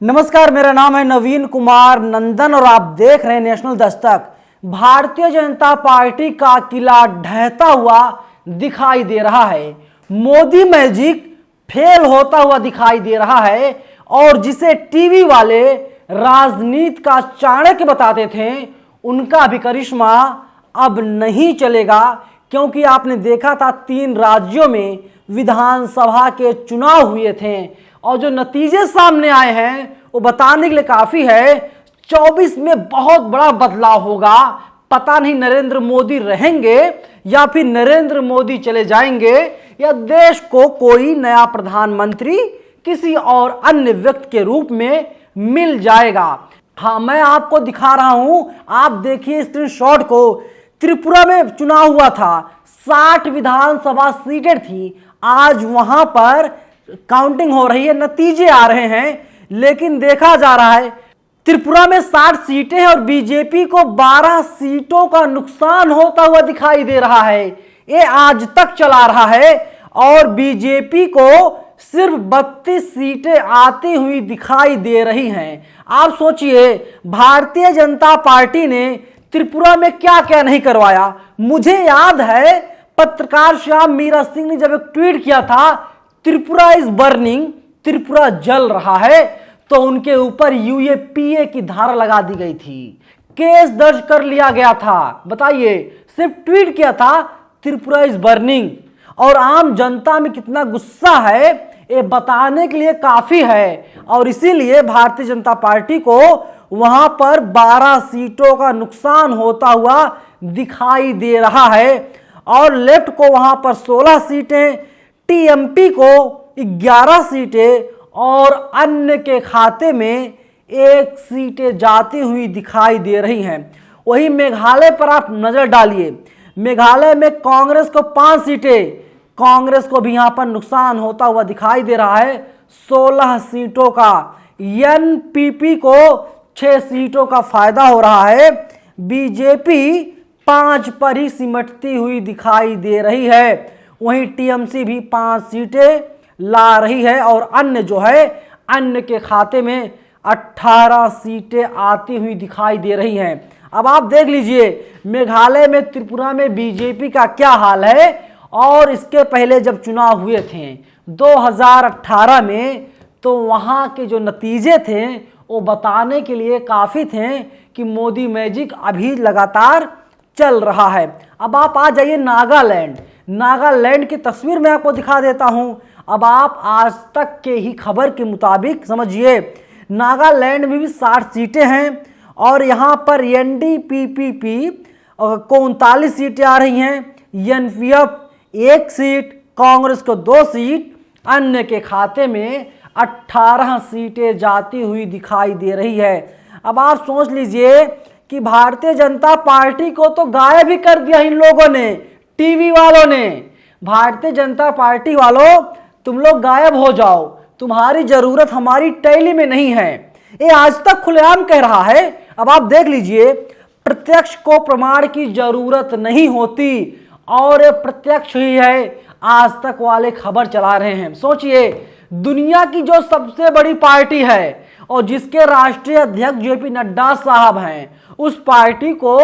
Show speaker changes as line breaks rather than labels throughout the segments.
नमस्कार, मेरा नाम है नवीन कुमार नंदन और आप देख रहे हैं नेशनल दस्तक। भारतीय जनता पार्टी का किला ढहता हुआ दिखाई दे रहा है। मोदी मैजिक फेल होता हुआ दिखाई दे रहा है और जिसे टीवी वाले राजनीति का चाणक्य बताते थे, उनका भी करिश्मा अब नहीं चलेगा। क्योंकि आपने देखा था 3 राज्यों में विधानसभा के चुनाव हुए थे और जो नतीजे सामने आए हैं वो बताने के लिए काफी है। 24 में बहुत बड़ा बदलाव होगा। पता नहीं नरेंद्र मोदी रहेंगे या फिर नरेंद्र मोदी चले जाएंगे या देश को कोई नया प्रधानमंत्री किसी और अन्य व्यक्ति के रूप में मिल जाएगा। हाँ, मैं आपको दिखा रहा हूं, आप देखिए स्क्रीनशॉट को। त्रिपुरा में चुनाव हुआ था, 60 विधानसभा सीटें थी। आज वहां पर काउंटिंग हो रही है, नतीजे आ रहे हैं, लेकिन देखा जा रहा है त्रिपुरा में 60 सीटें हैं और बीजेपी को 12 सीटों का नुकसान होता हुआ दिखाई दे रहा है। ये आज तक चला रहा है और बीजेपी को सिर्फ 32 सीटें आती हुई दिखाई दे रही हैं। आप सोचिए, भारतीय जनता पार्टी ने त्रिपुरा में क्या क्या नहीं करवाया। मुझे याद है पत्रकार श्याम मीरा सिंह ने जब एक ट्वीट किया था, त्रिपुरा इज बर्निंग, त्रिपुरा जल रहा है, तो उनके ऊपर यूएपीए की धारा लगा दी गई थी, केस दर्ज कर लिया गया था। बताइए, सिर्फ ट्वीट किया था त्रिपुरा इज बर्निंग, और आम जनता में कितना गुस्सा है ये बताने के लिए काफी है। और इसीलिए भारतीय जनता पार्टी को वहां पर 12 सीटों का नुकसान होता हुआ दिखाई दे रहा है और लेफ्ट को वहां पर 16 सीटें, टीएमपी को 11 सीटें और अन्य के खाते में 1 सीटें जाती हुई दिखाई दे रही हैं। वही मेघालय पर आप नजर डालिए, मेघालय में कांग्रेस को 5 सीटें, कांग्रेस को भी यहां पर नुकसान होता हुआ दिखाई दे रहा है 16 सीटों का। एनपीपी को 6 सीटों का फायदा हो रहा है। बीजेपी 5 पर ही सिमटती हुई दिखाई दे रही है। वहीं टीएमसी भी 5 सीटें ला रही है और अन्य जो है, अन्य के खाते में 18 सीटें आती हुई दिखाई दे रही हैं। अब आप देख लीजिए मेघालय में, त्रिपुरा में बीजेपी का क्या हाल है और इसके पहले जब चुनाव हुए थे 2018 में, तो वहां के जो नतीजे थे वो बताने के लिए काफी थे कि मोदी मैजिक अभी लगातार चल रहा है। अब आप आ जाइए नागालैंड। नागालैंड की तस्वीर मैं आपको दिखा देता हूं। अब आप आज तक के ही खबर के मुताबिक समझिए, नागालैंड में भी 60 सीटें हैं और यहां पर एनडीपीपी को 39 सीटें आ रही हैं, एनपीएफ 1 सीट, कांग्रेस को 2 सीट, अन्य के खाते में 18 सीटें जाती हुई दिखाई दे रही है। अब आप सोच लीजिए कि भारतीय जनता पार्टी को तो गायब ही कर दिया इन लोगों ने, टीवी वालों ने। भारतीय जनता पार्टी वालों, तुम लोग गायब हो जाओ, तुम्हारी जरूरत हमारी टैली में नहीं है, ये आज तक खुलेआम कह रहा है। अब आप देख लीजिए, प्रत्यक्ष को प्रमाण की जरूरत नहीं होती और ये प्रत्यक्ष ही है। आज तक वाले खबर चला रहे हैं। सोचिए, दुनिया की जो सबसे बड़ी पार्टी है और जिसके राष्ट्रीय अध्यक्ष जेपी नड्डा साहब हैं, उस पार्टी को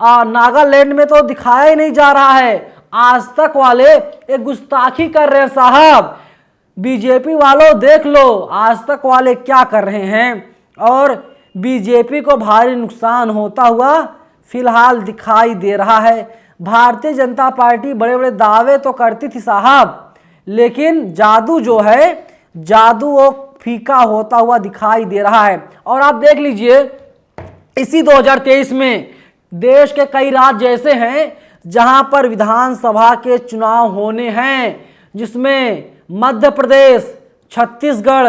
नागालैंड में तो दिखाया ही नहीं जा रहा है। आज तक वाले एक गुस्ताखी कर रहे हैं साहब। बीजेपी वालों देख लो आज तक वाले क्या कर रहे हैं, और बीजेपी को भारी नुकसान होता हुआ फिलहाल दिखाई दे रहा है। भारतीय जनता पार्टी बड़े बड़े दावे तो करती थी साहब, लेकिन जादू जो है, जादू वो फीका होता हुआ दिखाई दे रहा है। और आप देख लीजिए, इसी 2023 में देश के कई राज्य ऐसे हैं जहां पर विधानसभा के चुनाव होने हैं, जिसमें मध्य प्रदेश, छत्तीसगढ़,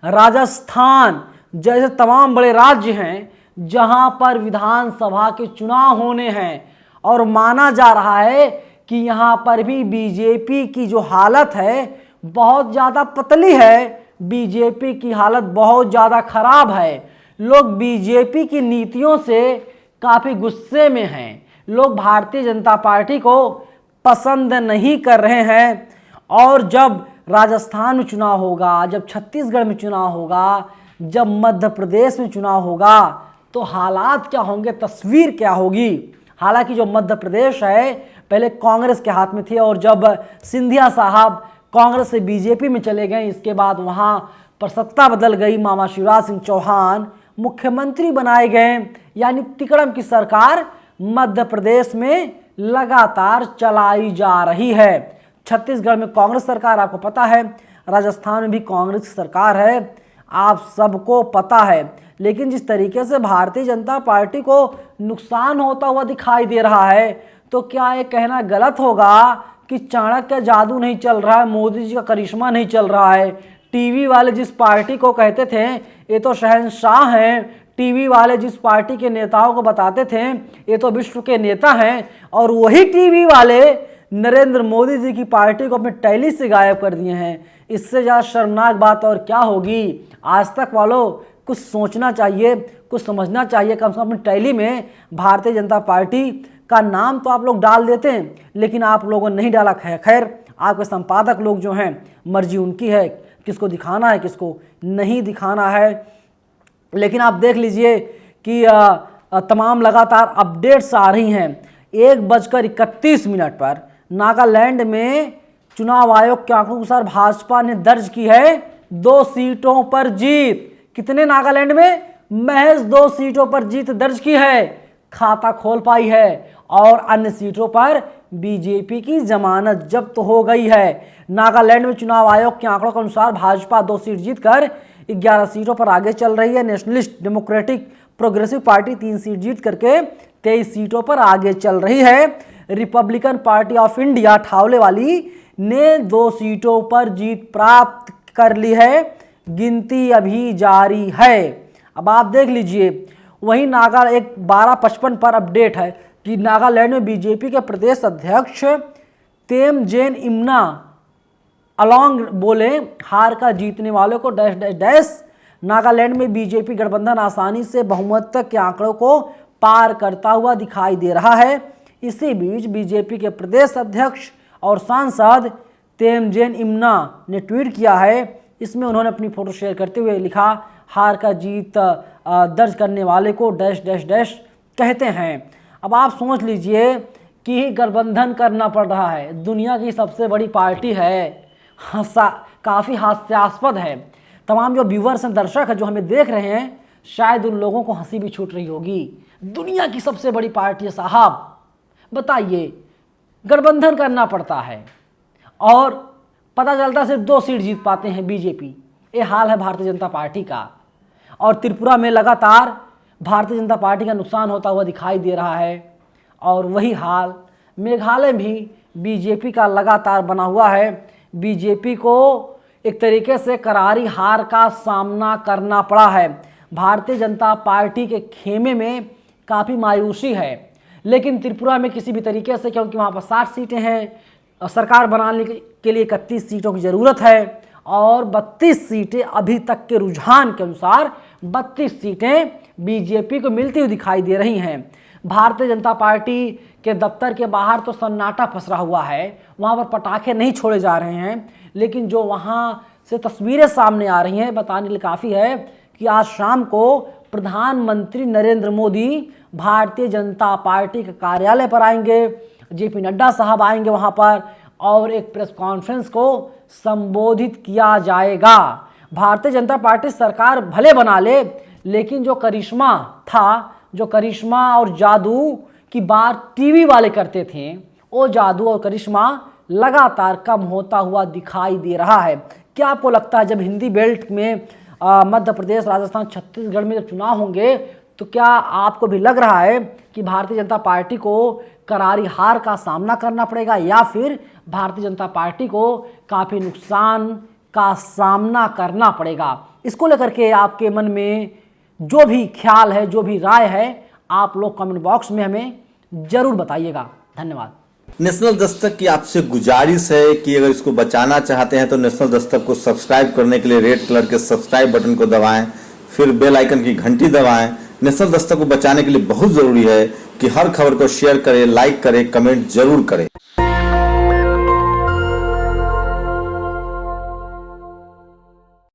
राजस्थान जैसे तमाम बड़े राज्य हैं जहां पर विधानसभा के चुनाव होने हैं। और माना जा रहा है कि यहां पर भी बीजेपी की जो हालत है बहुत ज़्यादा पतली है, बीजेपी की हालत बहुत ज़्यादा खराब है। लोग बीजेपी की नीतियों से काफ़ी गुस्से में हैं, लोग भारतीय जनता पार्टी को पसंद नहीं कर रहे हैं। और जब राजस्थान में चुनाव होगा, जब छत्तीसगढ़ में चुनाव होगा, जब मध्य प्रदेश में चुनाव होगा तो हालात क्या होंगे, तस्वीर क्या होगी। हालांकि जो मध्य प्रदेश है पहले कांग्रेस के हाथ में थी और जब सिंधिया साहब कांग्रेस से बीजेपी में चले गए, इसके बाद वहां पर सत्ता बदल गई, मामा शिवराज सिंह चौहान मुख्यमंत्री बनाए गए, यानी तिकड़म की सरकार मध्य प्रदेश में लगातार चलाई जा रही है। छत्तीसगढ़ में कांग्रेस सरकार आपको पता है, राजस्थान में भी कांग्रेस की सरकार है, आप सबको पता है। लेकिन जिस तरीके से भारतीय जनता पार्टी को नुकसान होता हुआ दिखाई दे रहा है, तो क्या ये कहना गलत होगा कि चाणक्य जादू नहीं चल रहा है, मोदी जी का करिश्मा नहीं चल रहा है। टीवी वाले जिस पार्टी को कहते थे ये तो शहंशाह हैं, टीवी वाले जिस पार्टी के नेताओं को बताते थे ये तो विश्व के नेता हैं, और वही टीवी वाले नरेंद्र मोदी जी की पार्टी को अपने टैली से गायब कर दिए हैं। इससे ज़्यादा शर्मनाक बात और क्या होगी। आज तक वालों कुछ सोचना चाहिए, कुछ समझना चाहिए। कम से कम अपनी टैली में भारतीय जनता पार्टी का नाम तो आप लोग डाल देते हैं, लेकिन आप लोगों ने नहीं डाला। खैर, आपके संपादक लोग जो हैं मर्जी उनकी है, किसको दिखाना है किसको नहीं दिखाना है। लेकिन आप देख लीजिए कि तमाम लगातार अपडेट्स आ रही हैं। 1:31 पर नागालैंड में चुनाव आयोग के आंकड़ों के अनुसार भाजपा ने दर्ज की है 2 सीटों पर जीत। कितने नागालैंड में? महज 2 सीटों पर जीत दर्ज की है, खाता खोल पाई है, और अन्य सीटों पर बीजेपी की जमानत जब्त हो गई है। नागालैंड में चुनाव आयोग के आंकड़ों के अनुसार भाजपा 2 सीट जीतकर 11 सीटों पर आगे चल रही है। Nationalist Democratic Progressive Party 3 seat जीत करके 23 सीटों पर आगे चल रही है। Republican Party of India Athawale वाली ने 2 सीटों पर जीत प्राप्त कर ली है, गिनती अभी जारी है। अब आप देख लीजिए, वहीं 12:55 पर अपडेट है कि नागालैंड में बीजेपी के प्रदेश अध्यक्ष तेमजेन इम्ना अलोंग बोले, हार का जीतने वालों को डैश डैश डैश। नागालैंड में बीजेपी गठबंधन आसानी से बहुमत तक के आंकड़ों को पार करता हुआ दिखाई दे रहा है। इसी बीच बीजेपी के प्रदेश अध्यक्ष और सांसद तेमजेन इम्ना ने ट्वीट किया है। इसमें उन्होंने अपनी फोटो शेयर करते हुए लिखा, हार का जीत दर्ज करने वाले को डैश डैश डैश कहते हैं। अब आप सोच लीजिए कि गठबंधन करना पड़ रहा है, दुनिया की सबसे बड़ी पार्टी है, काफ़ी हास्यास्पद है। तमाम जो व्यूवर्स हैं, दर्शक हैं जो हमें देख रहे हैं, शायद उन लोगों को हंसी भी छूट रही होगी। दुनिया की सबसे बड़ी पार्टी है साहब, बताइए, गठबंधन करना पड़ता है और पता चलता सिर्फ 2 सीट जीत पाते हैं बीजेपी। ये हाल है भारतीय जनता पार्टी का। और त्रिपुरा में लगातार भारतीय जनता पार्टी का नुकसान होता हुआ दिखाई दे रहा है, और वही हाल मेघालय भी बीजेपी का लगातार बना हुआ है। बीजेपी को एक तरीके से करारी हार का सामना करना पड़ा है। भारतीय जनता पार्टी के खेमे में काफ़ी मायूसी है, लेकिन त्रिपुरा में किसी भी तरीके से, क्योंकि वहाँ पर 60 सीटें हैं, सरकार बनाने के लिए 31 सीटों की ज़रूरत है, और 32 सीटें अभी तक के रुझान के अनुसार 32 सीटें बीजेपी को मिलती हुई दिखाई दे रही हैं। भारतीय जनता पार्टी के दफ्तर के बाहर तो सन्नाटा पसरा हुआ है, वहाँ पर पटाखे नहीं छोड़े जा रहे हैं, लेकिन जो वहाँ से तस्वीरें सामने आ रही हैं बताने के लिए काफ़ी है कि आज शाम को प्रधानमंत्री नरेंद्र मोदी भारतीय जनता पार्टी के कार्यालय पर आएंगे, जेपी नड्डा साहब आएंगे वहाँ पर, और एक प्रेस कॉन्फ्रेंस को संबोधित किया जाएगा। भारतीय जनता पार्टी सरकार भले बना ले, लेकिन जो करिश्मा था, जो करिश्मा और जादू की बात टीवी वाले करते थे, वो जादू और करिश्मा लगातार कम होता हुआ दिखाई दे रहा है। क्या आपको लगता है जब हिंदी बेल्ट में मध्य प्रदेश, राजस्थान, छत्तीसगढ़ में जब चुनाव होंगे, तो क्या आपको भी लग रहा है कि भारतीय जनता पार्टी को करारी हार का सामना करना पड़ेगा, या फिर भारतीय जनता पार्टी को काफ़ी नुकसान का सामना करना पड़ेगा? इसको लेकर के आपके मन में जो भी ख्याल है, जो भी राय है, आप लोग कमेंट बॉक्स में हमें जरूर बताइएगा। धन्यवाद।
नेशनल दस्तक की आपसे गुजारिश है कि अगर इसको बचाना चाहते हैं तो नेशनल दस्तक को सब्सक्राइब करने के लिए रेड कलर के सब्सक्राइब बटन को दबाएं, फिर बेल आइकन की घंटी दबाएं। नेशनल दस्तक को बचाने के लिए बहुत जरूरी है कि हर खबर को शेयर करें, लाइक करें, कमेंट जरूर करें।